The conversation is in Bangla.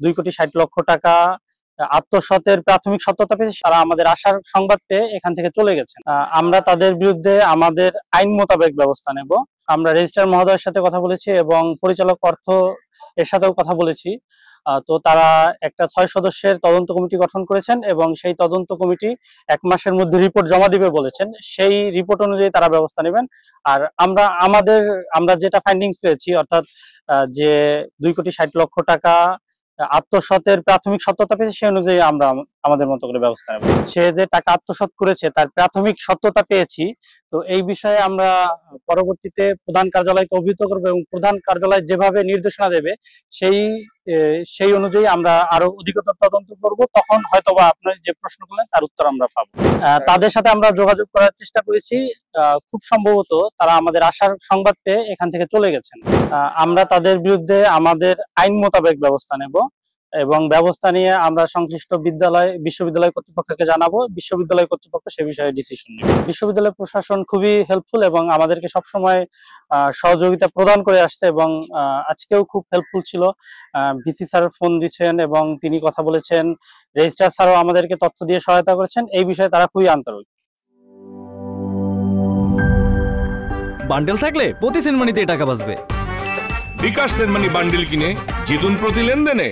2,60,00,000 টাকা আত্মসাতের প্রাথমিক সত্যতা পেয়েছে। তারা আমাদের আশার সংবাদ পেয়ে এখান থেকে চলে গেছেন। আমরা তাদের বিরুদ্ধে আমাদের আইন মোতাবেক ব্যবস্থা নেব। আমরা রেজিস্ট্রার মহোদয়ের সাথে কথা বলেছি এবং পরিচালক অর্থ এর সাথেও কথা বলেছি। তো তারা একটা 6 সদস্যের তদন্ত কমিটি গঠন করেছেন এবং সেই তদন্ত কমিটি 1 মাসের মধ্যে রিপোর্ট জমা দিবে বলেছেন। সেই রিপোর্ট অনুযায়ী তারা ব্যবস্থা নেবেন। আর আমরা যেটা ফাইন্ডিংস পেয়েছি, অর্থাৎ যে 2,60,00,000 টাকা আত্মসাতের প্রাথমিক সত্যতা পেয়েছে, সেই অনুযায়ী আমরা আমাদের মতো করে ব্যবস্থা নেব। সে যে টাকা আত্মসাৎ করেছে তার প্রাথমিক সত্যতা পেয়েছি। তো এই বিষয়ে আমরা পরবর্তীতে প্রধান কার্যালয়কে অবহিত করবো এবং প্রধান কার্যালয় যেভাবে নির্দেশনা দেবে সেই অনুযায়ী আমরা আরো অধিকতর তদন্ত করব। তখন হয়তোবা আপনার যে প্রশ্ন করলেন তার উত্তর আমরা পাবো। তাদের সাথে আমরা যোগাযোগ করার চেষ্টা করেছি। খুব সম্ভবত তারা আমাদের আশার সংবাদ পেয়ে এখান থেকে চলে গেছেন। আমরা তাদের বিরুদ্ধে আমাদের আইন মোতাবেক ব্যবস্থা নেব এবং ব্যবস্থা নিয়ে আমরা সংশ্লিষ্ট বিশ্ববিদ্যালয় কর্তৃপক্ষকে জানাবো। বিশ্ববিদ্যালয় কর্তৃপক্ষ সে বিষয়ে ডিসিশন নেবে। বিশ্ববিদ্যালয় প্রশাসন খুবই হেল্পফুল এবং আমাদেরকে সবসময় সহযোগিতা প্রদান করে আসছে এবং আজকেও খুব হেল্পফুল ছিল। ভিসি স্যার ফোন দিচ্ছেন এবং তিনি কথা বলেছেন। রেজিস্ট্রার স্যারও আমাদেরকে তথ্য দিয়ে সহায়তা করেছেন। এই বিষয়ে তারা খুবই আন্তরিক। বান্ডেল থাকলে প্রতি সেনমানিতে টাকা বাঁচবে। বিকাশ সেনমানি বান্ডেল কিনে জিতুন প্রতি লেনদেনে।